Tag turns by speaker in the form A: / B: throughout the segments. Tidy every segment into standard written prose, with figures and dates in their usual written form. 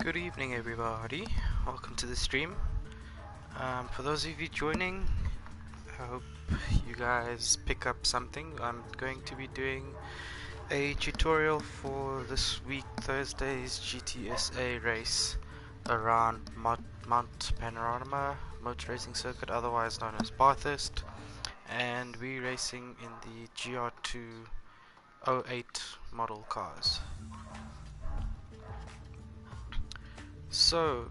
A: Good evening, everybody. Welcome to the stream. For those of you joining, I hope you guys pick up something. I'm going to be doing a tutorial for this week, Thursday's GTSA race around Mount Panorama Motor Racing Circuit, otherwise known as Bathurst, and we're racing in the GR208 model cars. So,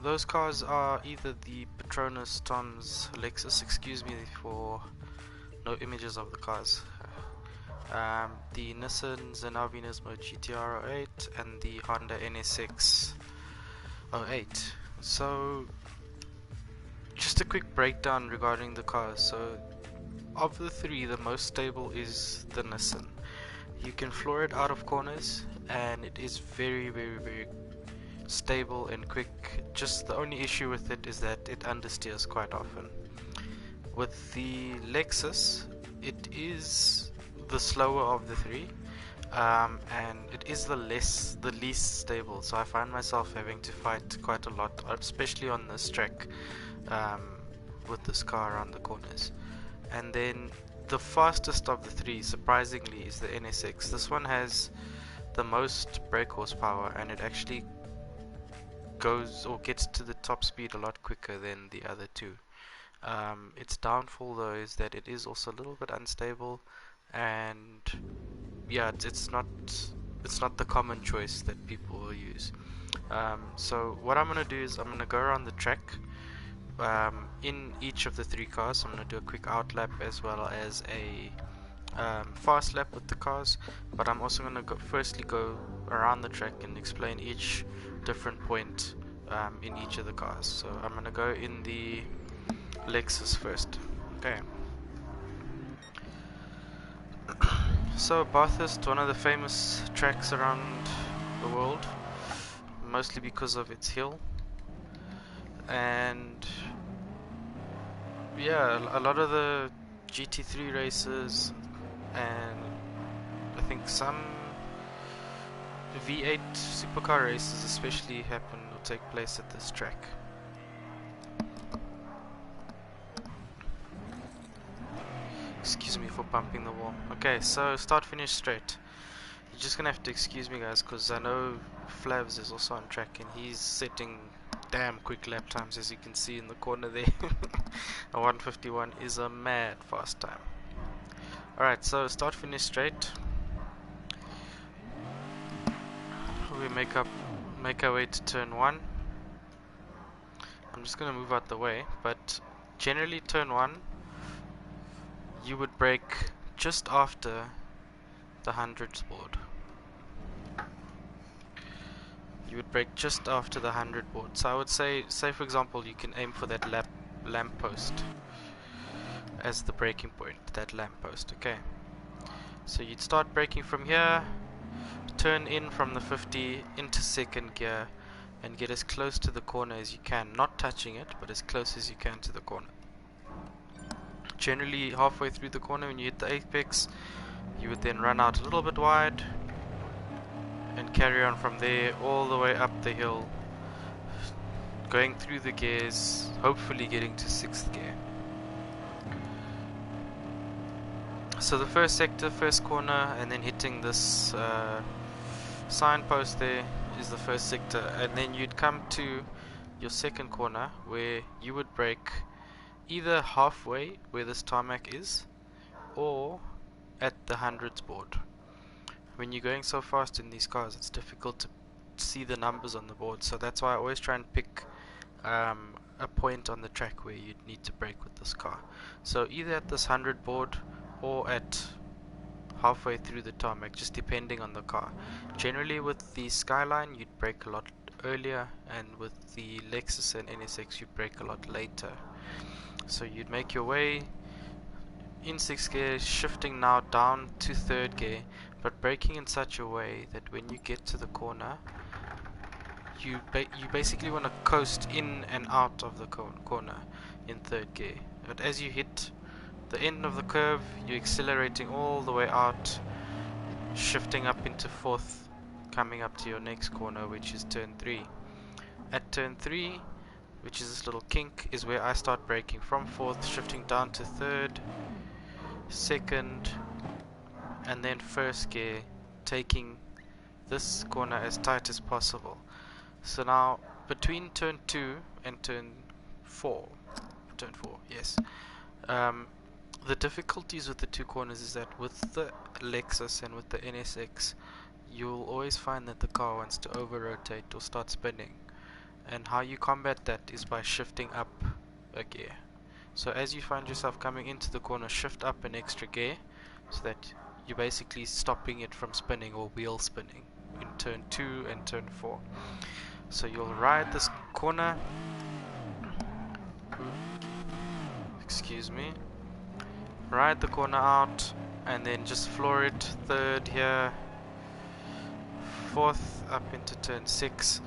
A: those cars are either the Petronas, Tom's, Lexus, excuse me for no images of the cars, the Nissan Zenobia Nismo GTR08 and the Honda NSX 08. So, just a quick breakdown regarding the cars. So, of the three, the most stable is the Nissan. You can floor it out of corners and it is very stable and quick. Just the only issue with it is that it understeers quite often. With the Lexus, it is the slower of the three, and it is the least stable, so I find myself having to fight quite a lot, especially on this track, with this car around the corners. And then the fastest of the three, surprisingly, is the NSX. This one has the most brake horsepower, and it actually goes or gets to the top speed a lot quicker than the other two. Its downfall though is that it is also a little bit unstable, and yeah, it's not the common choice that people will use. So what I'm gonna do is I'm gonna go around the track in each of the three cars. I'm gonna do a quick out lap as well as a fast lap with the cars, but I'm also gonna firstly go around the track and explain each different point in each of the cars. So I'm gonna go in the Lexus first. Okay. So Bathurst, one of the famous tracks around the world, mostly because of its hill, and yeah, a lot of the GT3 races and I think some V8 supercar races especially happen or take place at this track. Excuse me for bumping the wall. Okay, so start finish straight. You're just gonna have to excuse me guys, because I know Flavs is also on track and he's setting damn quick lap times, as you can see in the corner there. A 151 is a mad fast time. Alright, so start finish straight. We make our way to turn 1. I'm just gonna move out the way, but generally turn 1 you would brake just after the hundreds board. You would brake just after the 100 board. So I would say for example, you can aim for that lamp post as the braking point, that lamp post. Okay, so you'd start braking from here, turn in from the 50 into second gear, and get as close to the corner as you can, not touching it, but as close as you can to the corner. Generally halfway through the corner, when you hit the apex, you would then run out a little bit wide and carry on from there all the way up the hill, going through the gears, hopefully getting to 6th gear. So the first sector, first corner, and then hitting this signpost there is the first sector, and then you'd come to your second corner where you would brake either halfway where this tarmac is or at the hundreds board. When you're going so fast in these cars, it's difficult to see the numbers on the board, so that's why I always try and pick a point on the track where you'd need to brake with this car. So either at this 100 board or at halfway through the tarmac, just depending on the car. Generally with the Skyline you'd brake a lot earlier, and with the Lexus and NSX you'd brake a lot later. So you'd make your way in 6th gear, shifting now down to 3rd gear, but braking in such a way that when you get to the corner, you basically want to coast in and out of the corner in 3rd gear. But as you hit the end of the curve, you're accelerating all the way out, shifting up into 4th, coming up to your next corner, which is turn 3. At turn 3, which is this little kink, is where I start braking from 4th, shifting down to 3rd, 2nd, and then 1st gear, taking this corner as tight as possible. So now, between turn 2 and turn 4, yes, the difficulties with the two corners is that with the Lexus and with the NSX, you'll always find that the car wants to over-rotate or start spinning. And how you combat that is by shifting up a gear. So as you find yourself coming into the corner, shift up an extra gear so that you're basically stopping it from spinning or wheel spinning in turn 2 and turn 4. So you'll ride this corner, excuse me, ride the corner out and then just floor it, 3rd here, 4th up into turn 6.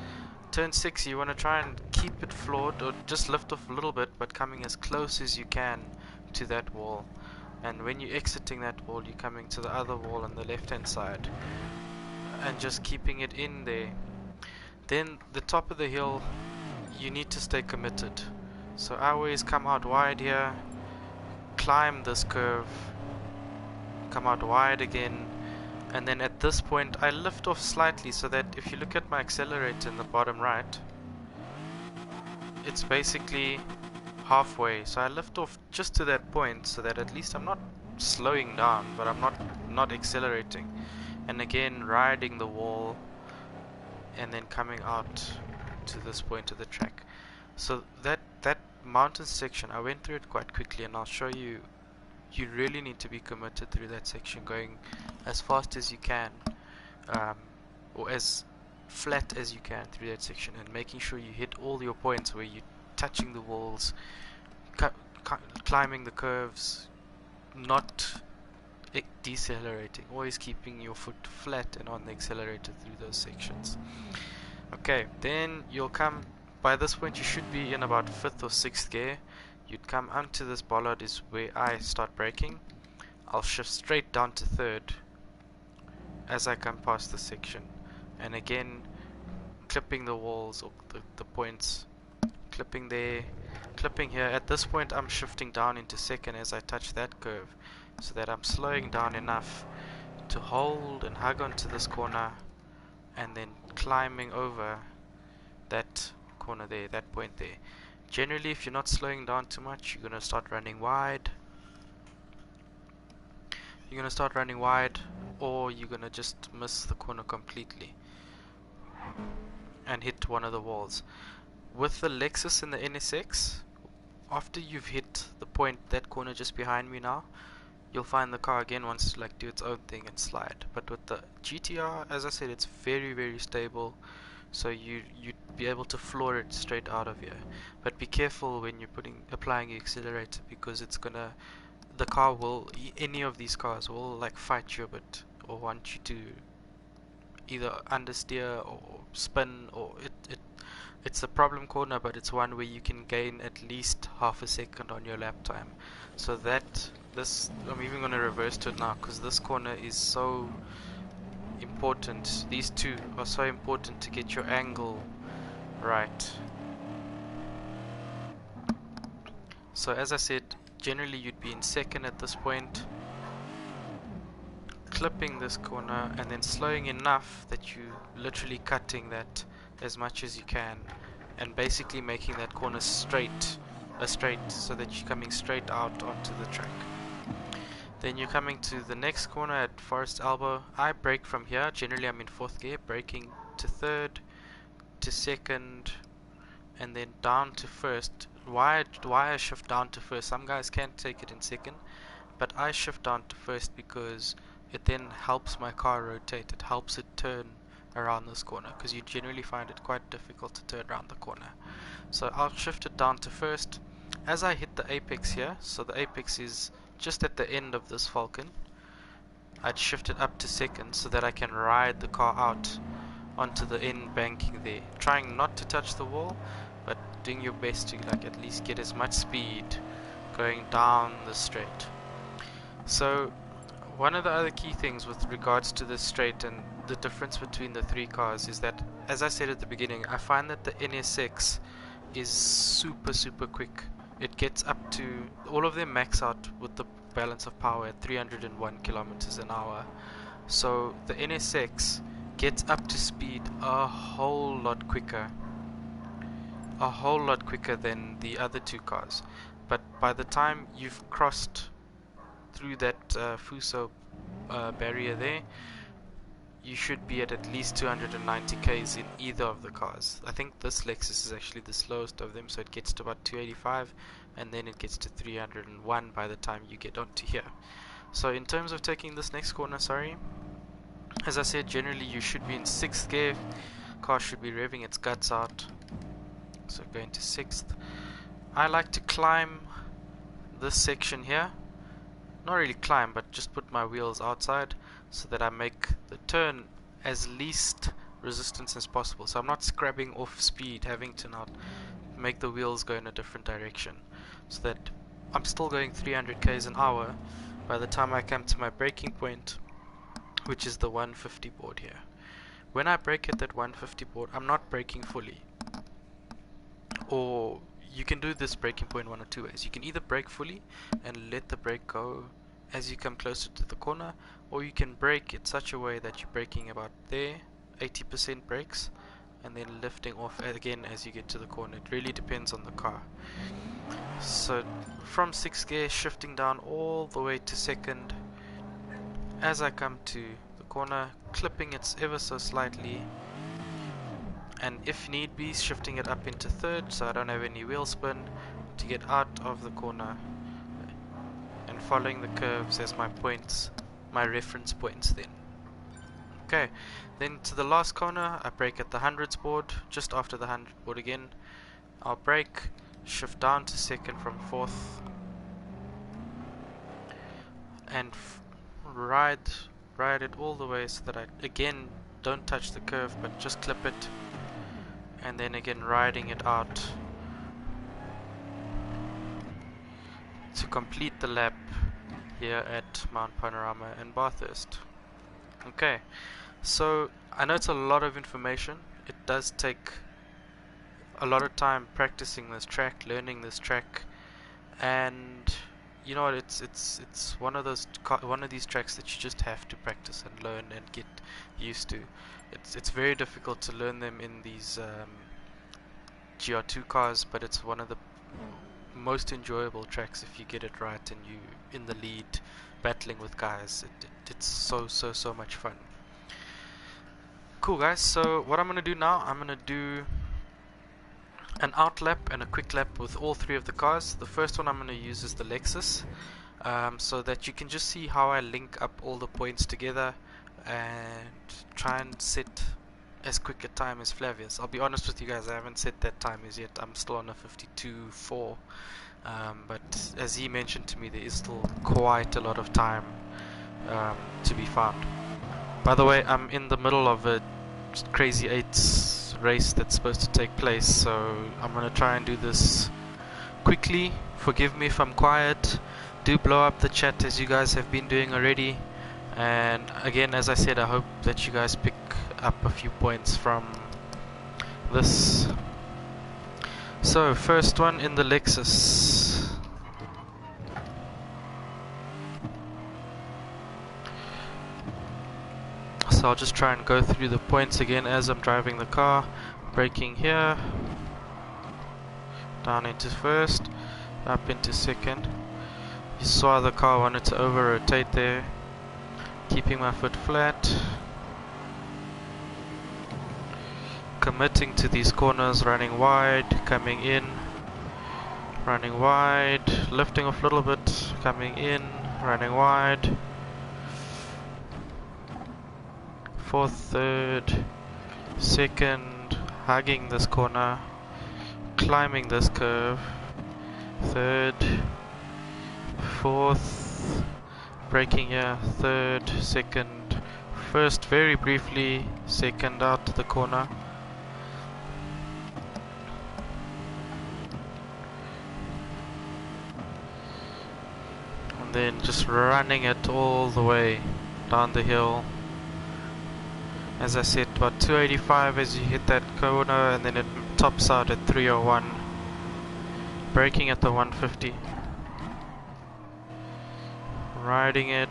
A: Turn 6 you want to try and keep it floored or just lift off a little bit, but coming as close as you can to that wall. And when you're exiting that wall, you're coming to the other wall on the left hand side and just keeping it in there. Then the top of the hill, you need to stay committed. So I always come out wide here, climb this curve, come out wide again, and then at this point I lift off slightly so that if you look at my accelerator in the bottom right, it's basically halfway. So I lift off just to that point so that at least I'm not slowing down, but I'm not accelerating. And again, riding the wall and then coming out to this point of the track. So that mountain section, I went through it quite quickly, and I'll show you. You really need to be committed through that section, going as fast as you can, or as flat as you can through that section, and making sure you hit all your points where you're touching the walls, climbing the curves, not decelerating, always keeping your foot flat and on the accelerator through those sections. Okay, then you'll come, by this point you should be in about 5th or 6th gear. You'd come onto this bollard is where I start braking. I'll shift straight down to 3rd as I come past the section, and again clipping the walls or the points, clipping there, clipping here. At this point I'm shifting down into 2nd as I touch that curve, so that I'm slowing down enough to hold and hug onto this corner, and then climbing over that corner there, that point there. Generally, if you're not slowing down too much, you're going to start running wide. Or you're going to just miss the corner completely and hit one of the walls. With the Lexus and the NSX, after you've hit the point, that corner just behind me now, you'll find the car again wants to like do its own thing and slide. But with the GTR, as I said, it's very, very stable. So you'd be able to floor it straight out of here. But be careful when you're applying your accelerator, because it's gonna, the car will, any of these cars will like fight you a bit, or want you to either understeer or spin, or it's a problem corner, but it's one where you can gain at least half a second on your lap time. So I'm even gonna reverse to it now, because this corner is so important. These two are so important to get your angle right. So as I said, generally you'd be in 2nd at this point, clipping this corner and then slowing enough that you literally cutting that as much as you can, and basically making that corner straight, so that you're coming straight out onto the track. Then you're coming to the next corner at Forest Elbow. I brake from here. Generally I'm in 4th gear, braking to 3rd, to 2nd, and then down to 1st. Why I shift down to 1st? Some guys can't take it in 2nd, but I shift down to 1st because it then helps my car rotate. It helps it turn around this corner, because you generally find it quite difficult to turn around the corner. So I'll shift it down to 1st. As I hit the apex here, so the apex is just at the end of this Falcon, I'd shift it up to 2nd so that I can ride the car out onto the end banking there, trying not to touch the wall, but doing your best to like at least get as much speed going down the straight. So One of the other key things with regards to this straight and the difference between the three cars is that, as I said at the beginning, I find that the NSX is super quick. It gets up to, all of them max out with the balance of power at 301 kilometers an hour. So the NSX gets up to speed a whole lot quicker than the other two cars. But by the time you've crossed through that Fuso barrier there, you should be at least 290 k's in either of the cars. I think this Lexus is actually the slowest of them, so it gets to about 285 and then it gets to 301 by the time you get onto here. So in terms of taking this next corner, as I said, generally you should be in 6th gear. Car should be revving its guts out. So going to 6th. I like to climb this section here. Not really climb, but just put my wheels outside so that I make the turn as least resistance as possible. So I'm not scrabbing off speed, having to now make the wheels go in a different direction, so that I'm still going 300 k's an hour by the time I come to my braking point, which is the 150 board here. When I brake at that 150 board, I'm not braking fully. Or you can do this braking point one or two ways. You can either brake fully and let the brake go as you come closer to the corner, or you can brake in such a way that you're braking about there, 80% brakes, and then lifting off again as you get to the corner. It really depends on the car. So from 6th gear, shifting down all the way to 2nd, as I come to the corner, clipping it ever so slightly, and if need be, shifting it up into 3rd so I don't have any wheel spin to get out of the corner, and following the curves as my points, my reference points then. Okay, then to the last corner, I brake at the 100s board, just after the 100 board again. I'll brake, shift down to 2nd from 4th, and ride it all the way so that I again don't touch the curve but just clip it, and then again riding it out to complete the lap here at Mount Panorama in Bathurst. Okay, so I know it's a lot of information. It does take a lot of time practicing this track, learning this track, and you know what, it's one of these tracks that you just have to practice and learn and get used to. It's very difficult to learn them in these GR2 cars, but it's one of the most enjoyable tracks if you get it right and you in the lead battling with guys. It's so much fun. Cool guys, so what I'm gonna do now, I'm gonna do an out lap and a quick lap with all three of the cars. The first one I'm gonna use is the Lexus, so that you can just see how I link up all the points together and try and set as quick a time as Flavius. I'll be honest with you guys, I haven't set that time as yet. I'm still on a 52.4, but as he mentioned to me, there is still quite a lot of time to be found. By the way, I'm in the middle of a Crazy 8's race that's supposed to take place, so I'm gonna try and do this quickly. Forgive me if I'm quiet. Do blow up the chat as you guys have been doing already, and again, as I said, I hope that you guys pick up a few points from this. So first one in the Lexus. So I'll just try and go through the points again as I'm driving the car. Braking here, down into first, up into second. You saw the car wanted to over rotate there. Keeping my foot flat, committing to these corners, running wide, coming in, running wide, lifting off a little bit, coming in, running wide, 4th, 3rd, 2nd, hugging this corner, climbing this curve, 3rd, 4th, braking here, 3rd, 2nd, 1st very briefly, 2nd out to the corner, then just running it all the way down the hill. As I said, about 285 as you hit that corner, and then it tops out at 301, braking at the 150, riding it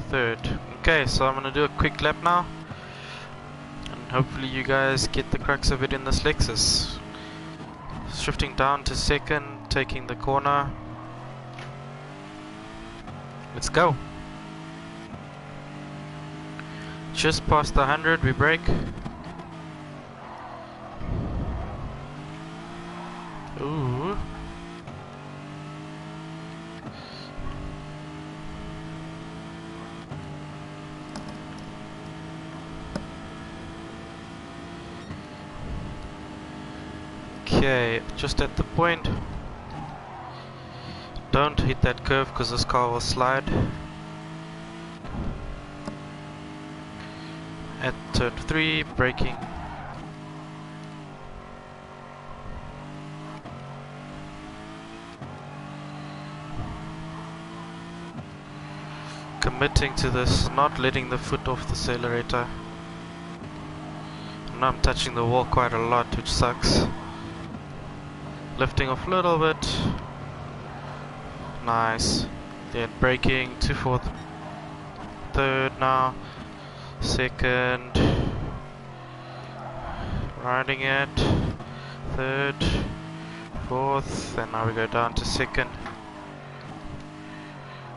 A: third. Okay, so I'm gonna do a quick lap now, and hopefully you guys get the crux of it in this Lexus. Shifting down to second, taking the corner. Let's go. Just past the 100, we brake. Ooh. Okay, just at the point. Don't hit that curve because this car will slide. At turn 3, braking. Committing to this, not letting the foot off the accelerator. Now I'm touching the wall quite a lot, which sucks. Lifting off a little bit. Nice. Then braking to fourth. Third now. Second. Riding it. Third. Fourth. And now we go down to second.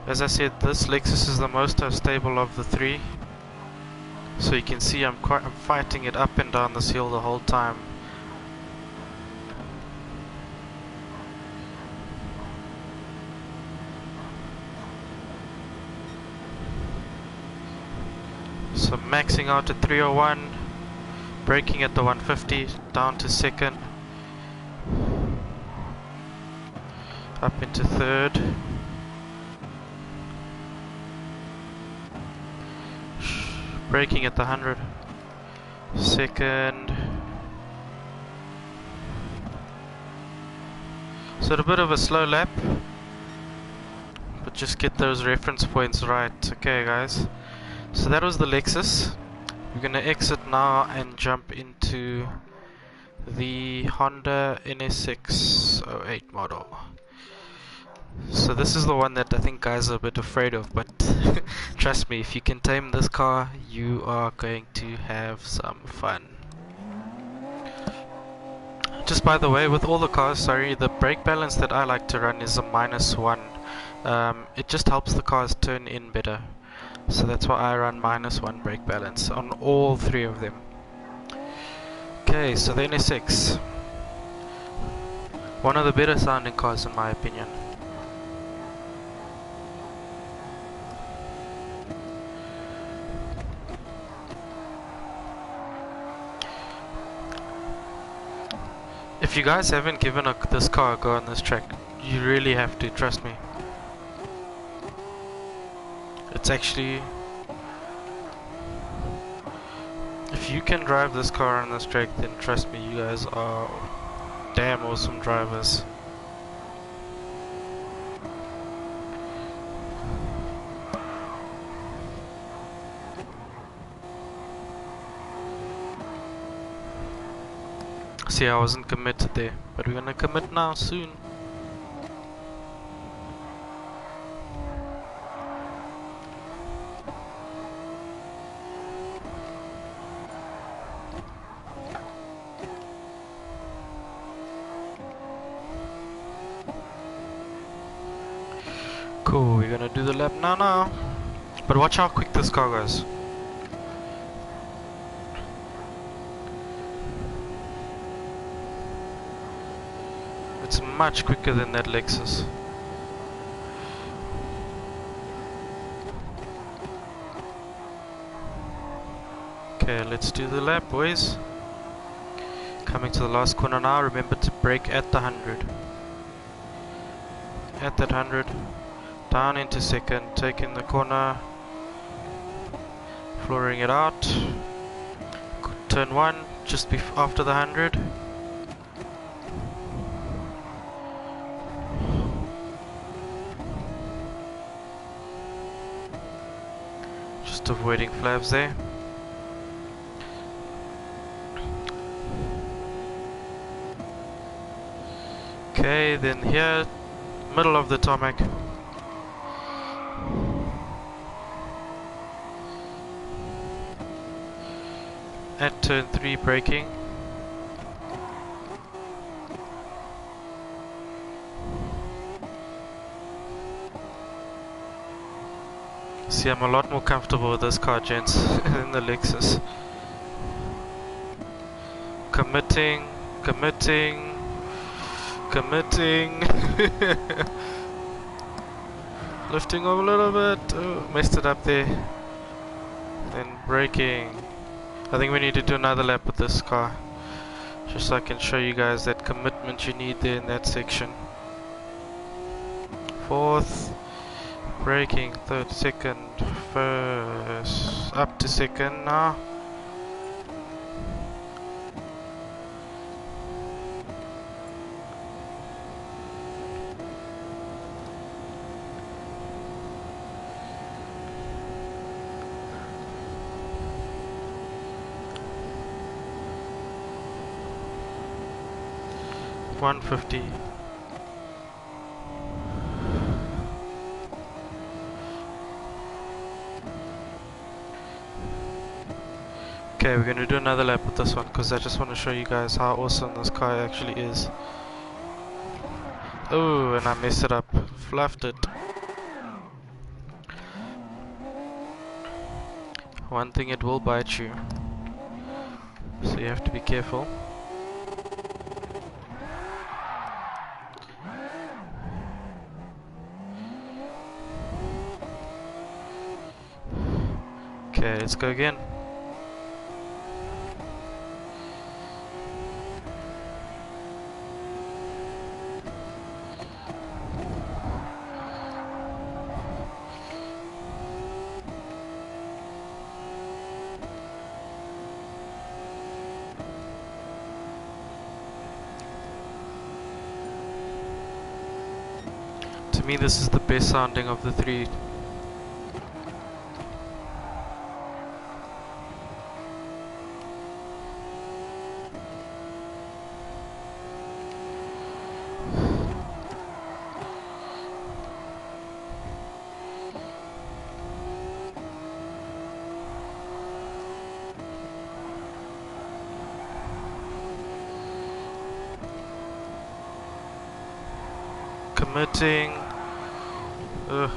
A: As I said, this Lexus is the most unstable of the three. So you can see I'm fighting it up and down this hill the whole time. So maxing out at 301, braking at the 150, down to second, up into third, braking at the 100, second. So a bit of a slow lap, but just get those reference points right. Okay guys, so that was the Lexus. We're gonna exit now and jump into the Honda NSX 08 model. So this is the one that I think guys are a bit afraid of, but trust me, if you can tame this car, you are going to have some fun. Just by the way, with all the cars, sorry, the brake balance that I like to run is a -1. It just helps the cars turn in better. So that's why I run -1 brake balance on all three of them. Okay, so the NSX. One of the better sounding cars in my opinion. If you guys haven't given this car a go on this track, you really have to, trust me. It's actually, if you can drive this car on this track, then trust me, you guys are damn awesome drivers. See, I wasn't committed there, but we're gonna commit now soon. Cool, we're gonna do the lap now. But watch how quick this car goes. It's much quicker than that Lexus. Okay, let's do the lap, boys. Coming to the last corner now, remember to brake at the 100. At that 100. Down into second, taking the corner. Flooring it out. Turn 1, just after the 100. Just avoiding flaps there. Okay, then here, middle of the tarmac. At turn 3 braking. See, I'm a lot more comfortable with this car, gents, than the Lexus. Committing. Lifting over a little bit. Oh, messed it up there. Then braking. I think we need to do another lap with this car, just so I can show you guys that commitment you need there in that section. Fourth. Braking, third, second, first, up to second now. $150. Okay, we're going to do another lap with this one because I just want to show you guys how awesome this car actually is. Oh, and I messed it up. Fluffed it. One thing, it will bite you, so you have to be careful. Okay, let's go again. To me, this is the best sounding of the three. Committing.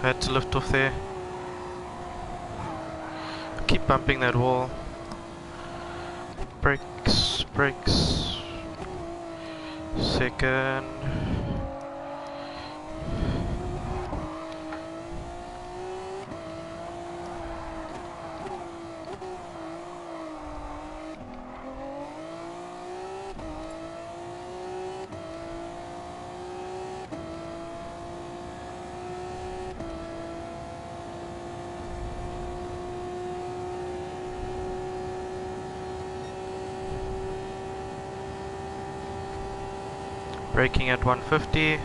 A: Had to lift off there. Keep bumping that wall. Brakes. Second. Braking at 150.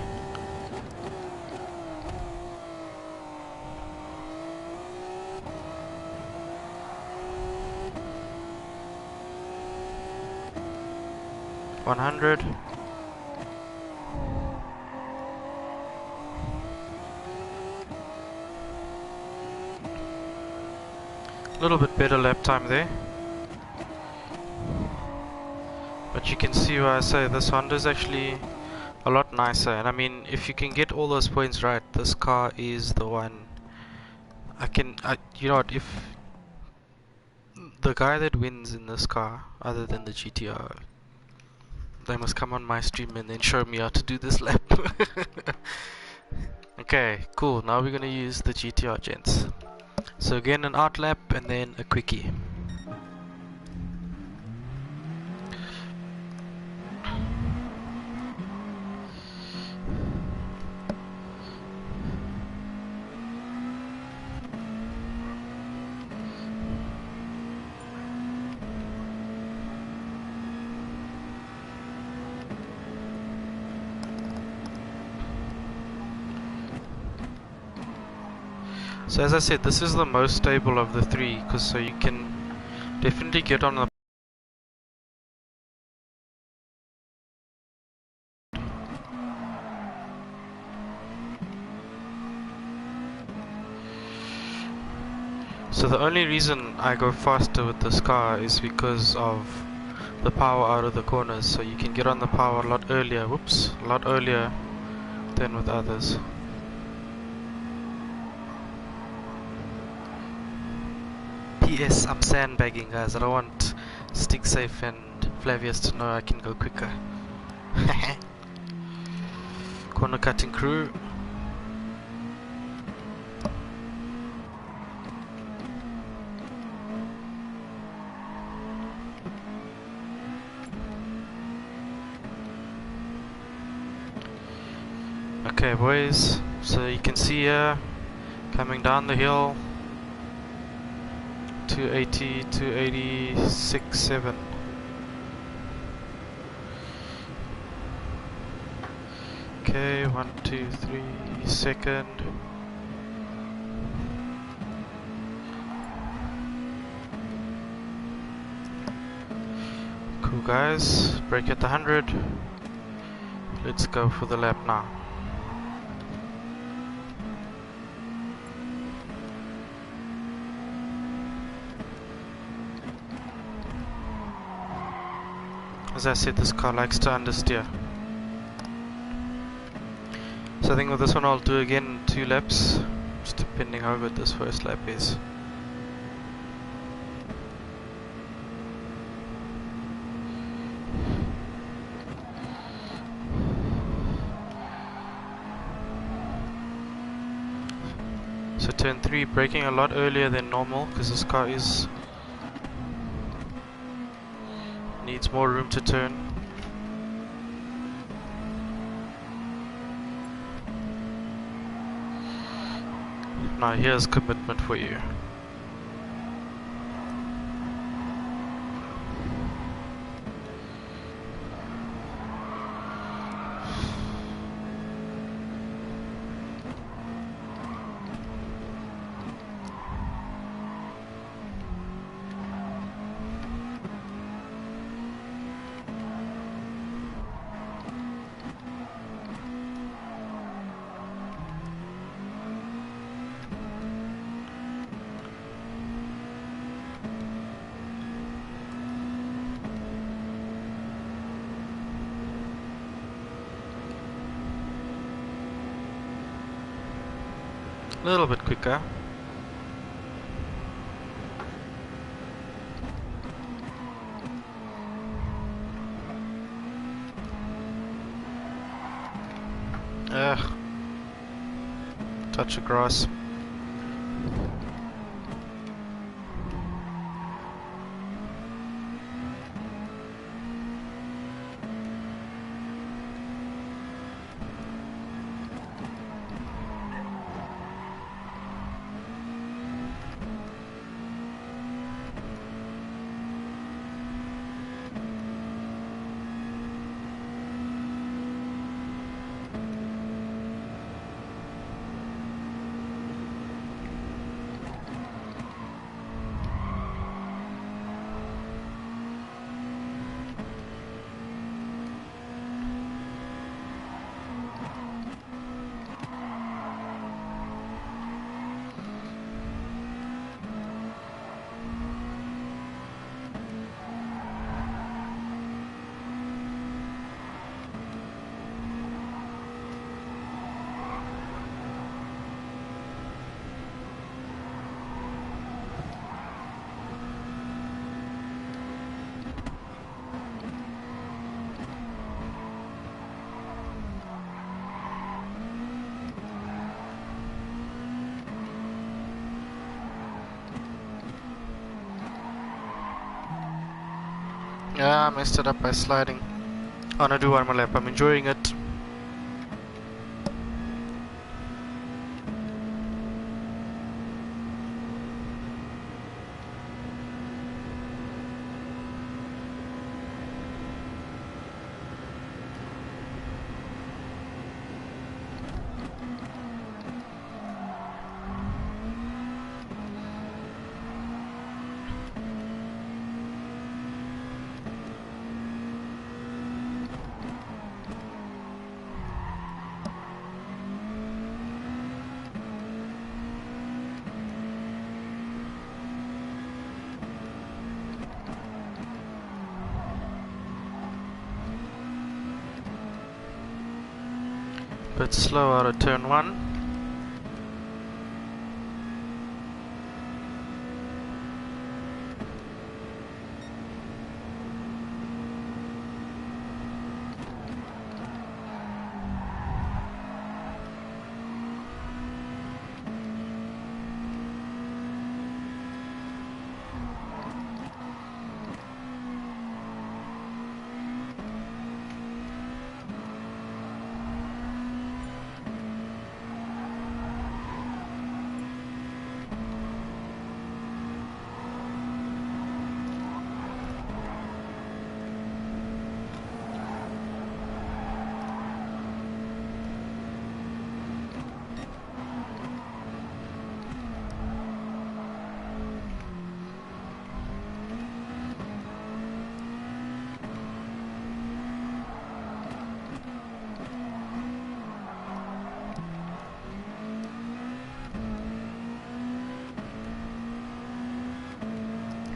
A: $100. A little bit better lap time there. But you can see why I say this Honda is actually a lot nicer, and I mean, if you can get all those points right, this car is the one. You know what, if the guy that wins in this car, other than the GTR, they must come on my stream and then show me how to do this lap. Okay, cool, now we're gonna use the GTR, gents. So again, an out lap and then a quickie. So as I said, this is the most stable of the three, because so you can definitely get on the So the only reason I go faster with this car is because of the power out of the corners, so you can get on the power a lot earlier, a lot earlier than with others. PS, I'm sandbagging guys, I don't want Stick Safe and Flavius to know I can go quicker. Corner cutting crew. Okay boys, so you can see here, coming down the hill, 280, 286, 7. Okay, 1, 2, 3, second. Cool guys, brake at the 100. Let's go for the lap now. As I said, this car likes to understeer. So I think with this one I'll do again 2 laps, just depending how good this first lap is. So turn 3, braking a lot earlier than normal, because this car needs more room to turn. Now here's commitment for you. A little bit quicker. Touch of grass. Yeah, I messed it up by sliding. I wanna do one more lap, I'm enjoying it. Bit slow out of turn 1.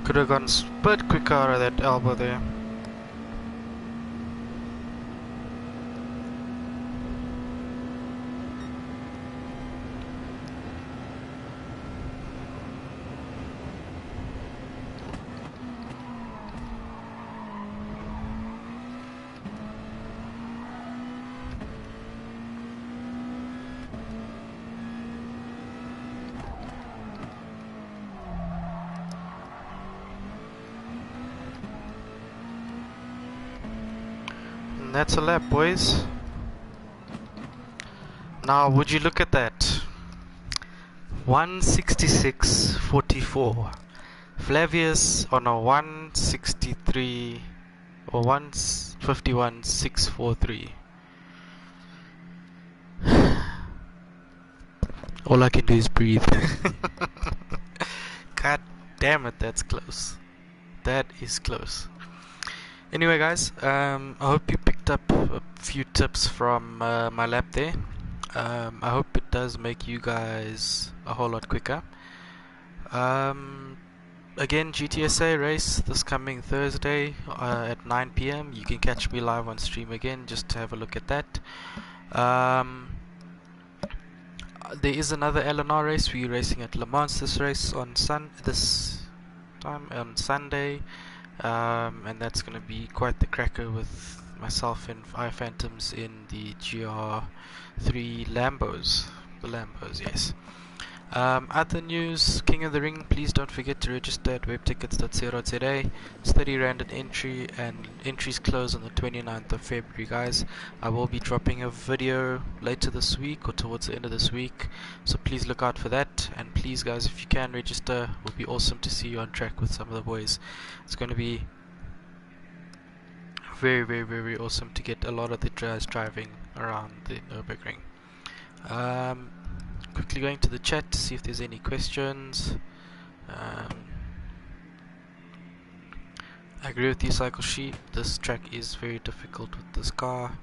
A: Could have gone a bit quicker out of that elbow there. And that's a lap, boys. Now, would you look at that? 166.44. Flavius on a 163 or 151.643. All I can do is breathe. God damn it, that's close. That is close. Anyway, guys, I hope you picked up a few tips from my lap there. I hope it does make you guys a whole lot quicker. Again, GTSA race this coming Thursday at 9 PM. You can catch me live on stream again just to have a look at that. There is another LNR race. We're racing at Le Mans this race on this time on Sunday. And that's going to be quite the cracker with myself and iPhantoms in the GR3 Lambos. The Lambos, yes. Other news, King of the Ring, please don't forget to register at webtickets.co.za. It's 30 Rand an entry, and entries close on the 29th of February, guys. I will be dropping a video later this week or towards the end of this week, so please look out for that. And please, guys, if you can register, it will be awesome to see you on track with some of the boys. It's going to be very, very, very awesome to get a lot of the guys driving around the Nürburgring. Quickly going to the chat to see if there's any questions. I agree with you, Cycle Sheep. This track is very difficult with this car.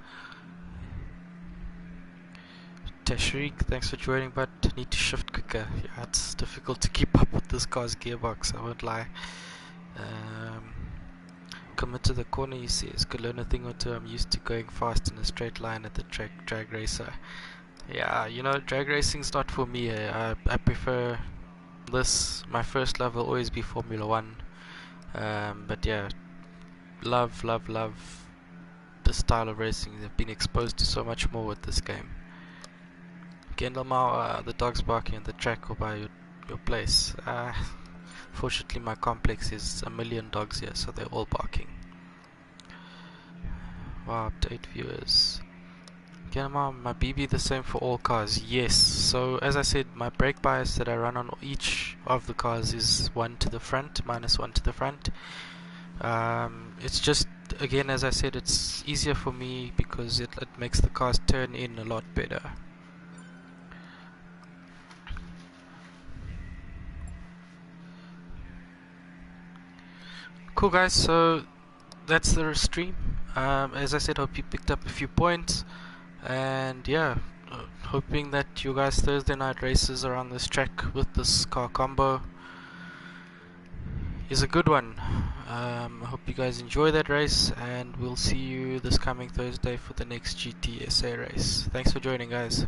A: Tashrik, thanks for joining, but need to shift quicker. Yeah, it's difficult to keep up with this car's gearbox, I won't lie. Commit to the corner, he says. Could learn a thing or two. I'm used to going fast in a straight line at the drag racer. Yeah, you know, drag racing's not for me. I prefer this. My first love will always be Formula 1. But yeah, love this style of racing. I've been exposed to so much more with this game. Gendelmau, the dogs barking at the track or by your place. Fortunately, my complex is a million dogs here, so they're all barking. Wow, up to 8 viewers. My BB the same for all cars? Yes. So as I said, my brake bias that I run on each of the cars is 1 to the front, minus 1 to the front. It's just, again, as I said, it's easier for me because it makes the cars turn in a lot better. Cool, guys, so that's the stream. As I said, hope you picked up a few points. And yeah, hoping that you guys Thursday night races around this track with this car combo. is a good one. I hope you guys enjoy that race, and we'll see you this coming Thursday for the next GTSA race. Thanks for joining, guys.